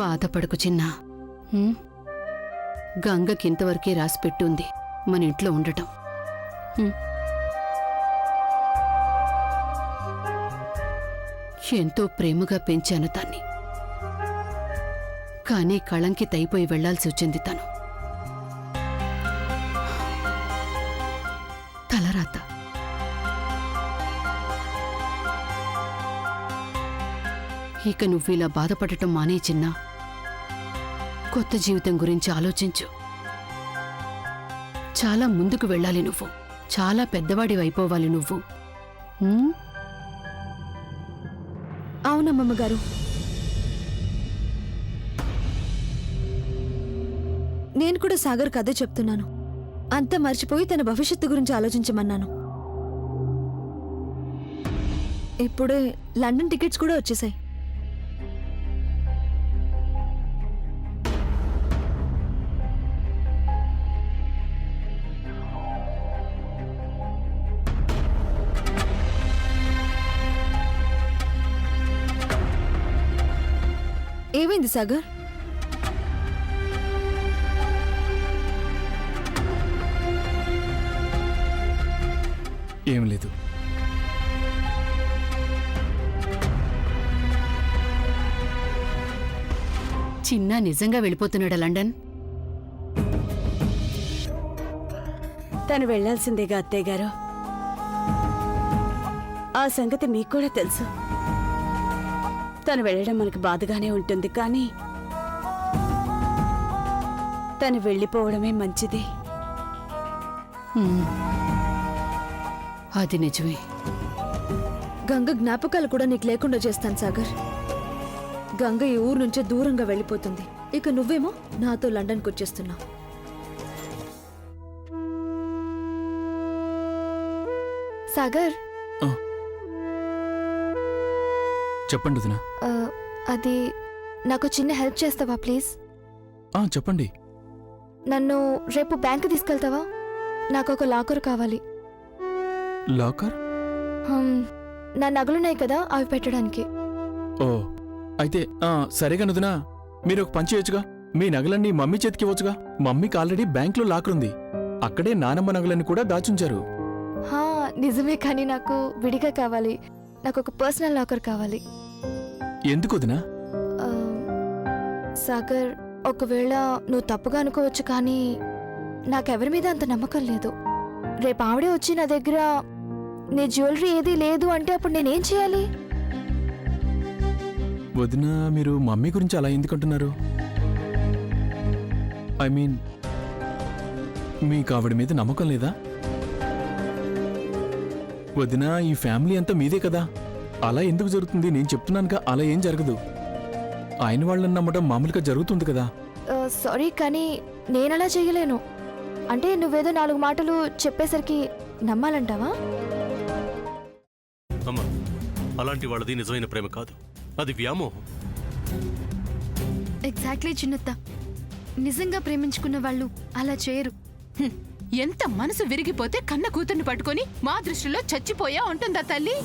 బాధపడకు చిన్నా. గంగకింతవరకే రాసిపెట్టుంది మన ఇంట్లో ఉండటం. ఎంతో ప్రేమగా పెంచాను దాన్ని. కానీ కళంకితైపోయి వెళ్లాల్సి వచ్చింది తను. తలరాత. ఇక నువ్విలా బాధపడటం మానే చిన్నా. కొత్త జీవితం గురించి ఆలోచించు. చాలా ముందుకు వెళ్ళాలి నువ్వు. చాలా పెద్దవాడివైపోవాలి నువ్వు. అవునమ్మమ్మగారు. నేను కూడా సాగర్ కథే చెప్తున్నాను. అంతా మర్చిపోయి తన భవిష్యత్తు గురించి ఆలోచించమన్నాను. ఇప్పుడే లండన్ టికెట్స్ కూడా వచ్చేసాయి. ఏమైంది సాగర్? ఏం లేదు. చిన్నా నిజంగా వెళ్ళిపోతున్నాడా లండన్? తను వెళ్లాల్సిందేగా అత్తయ్య గారు. ఆ సంగతి మీకు కూడా తెలుసు. తను వెళ్ళడం మనకు బాధగానే ఉంటుంది, కానీ తను వెళ్ళిపోవడమే మంచిది. అది నిజమే. గంగ జ్ఞాపకాలు కూడా నీకు లేకుండా చేస్తాను సాగర్. గంగ ఈ ఊరు నుంచే దూరంగా వెళ్ళిపోతుంది. ఇక నువ్వేమో నాతో లండన్కి వచ్చేస్తున్నావు. సాగర్, చెప్పండి వదినా. అది నాకు చిన్న హెల్ప్ చేస్తావా ప్లీజ్? చెప్పండి. నన్ను రేపు బ్యాంకు తీసుకెళ్తావా? నాకు ఒక లాకర్ కావాలి. లాకర్? నా నగలున్నాయి కదా, అవి పెట్టడానికి. ఓ, అయితే సరేగా వదినా. మీరు ఒక పని చేయొచ్చుగా. మీ నగలన్నీ మమ్మీ చేతికి ఇవ్వచ్చుగా. మమ్మీకి ఆల్రెడీ బ్యాంకులో లాకర్ ఉంది. అక్కడే నానమ్మ నగలన్నీ కూడా దాచుంచారు. నిజమే, కానీ నాకు విడిగా కావాలి. నాకు ఒక పర్సనల్ లాకర్ కావాలి. ఎందుకు వదినా? సాగర్, ఒకవేళ నువ్వు తప్పుగా అనుకోవచ్చు, కానీ నాకెవరి మీద అంత నమ్మకం లేదు. రేపు ఆవిడే వచ్చి నా దగ్గర నీ జ్యువెలరీ ఏదీ లేదు అంటే అప్పుడు నేనేం చేయాలి? వదినా, మీరు మమ్మీ గురించి అలా ఎందుకంటున్నారు? ఐ మీన్, మీకు ఆవిడ మీద నమ్మకం లేదా? వదినా, ఈ ఫ్యామిలీ అంతా మీదే కదా. అలా ఎందుకు జరుగుతుంది? నేను చెప్తున్నానుగా, అలా ఏం జరగదు. ఆయన వాళ్ళని నమ్మడం మామూలుగా జరుగుతుంది కదా. సారీ, కానీ నేనలా చేయలేను. అంటే నువ్వేదో 4 మాటలు చెప్పేసరికి నమ్మాలంటావా? అమ్మా, అలాంటి వాళ్ళది నిజమైన ప్రేమ కాదు, అది వ్యామోహం. ఎగ్జాక్ట్లీ చిన్నత్త. నిజంగా ప్రేమించుకున్న వాళ్ళు అలా చేయరు. ఎంత మనసు విరిగిపోతే కన్న కూతుర్ని పట్టుకొని మా దృష్టిలో చచ్చిపోయా ఉంటుందా తల్లి?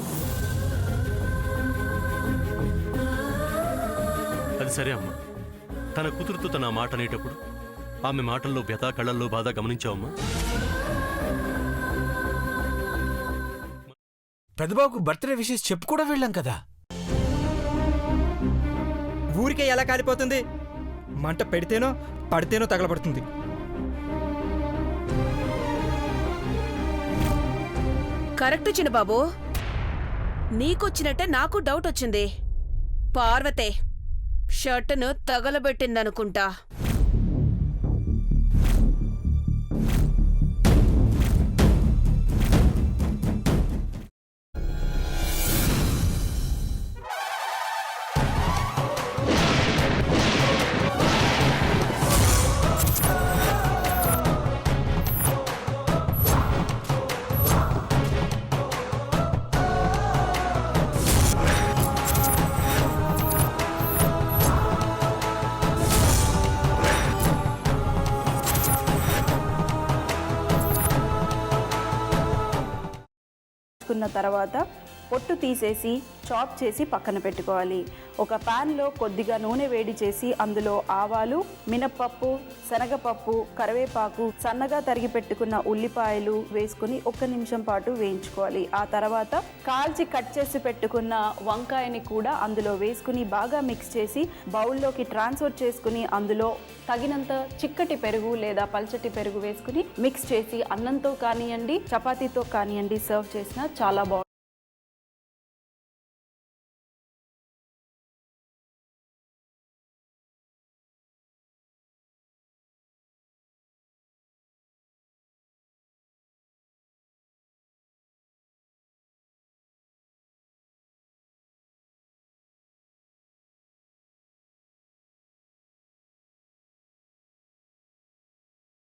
అది సరే అమ్మా. తన కూతురుతో తన మాట అనేటప్పుడు ఆమె మాటల్లో వ్యథ, కళ్ళల్లో బాధ గమనించావమ్మా? పెద్దబాబుకు బర్త్డే విషెస్ చెప్పు కూడా వెళ్ళాం కదా. ఊరికే ఎలా కాలిపోతుంది? మంట పెడితేనో పడితేనో తగలబడుతుంది. కరెక్ట్ చిన్నబాబు. నీకొచ్చినట్టే నాకు డౌట్ వచ్చింది. పార్వతే షర్టును తగలబెట్టిందనుకుంటా. తర్వాత పొట్టు తీసేసి చాప్ చేసి పక్కన పెట్టుకోవాలి. ఒక ప్యాన్లో కొద్దిగా నూనె వేడి చేసి అందులో ఆవాలు, మినప్పప్పు, శనగపప్పు, కరివేపాకు, సన్నగా తరిగి పెట్టుకున్న ఉల్లిపాయలు వేసుకుని 1 నిమిషం పాటు వేయించుకోవాలి. ఆ తర్వాత కాల్చి కట్ చేసి పెట్టుకున్న వంకాయని కూడా అందులో వేసుకుని బాగా మిక్స్ చేసి బౌల్లోకి ట్రాన్స్ఫర్ చేసుకుని అందులో తగినంత చిక్కటి పెరుగు లేదా పల్చటి పెరుగు వేసుకుని మిక్స్ చేసి అన్నంతో కానివ్వండి, చపాతీతో కానివ్వండి సర్వ్ చేసినా చాలా బాగుంటుంది.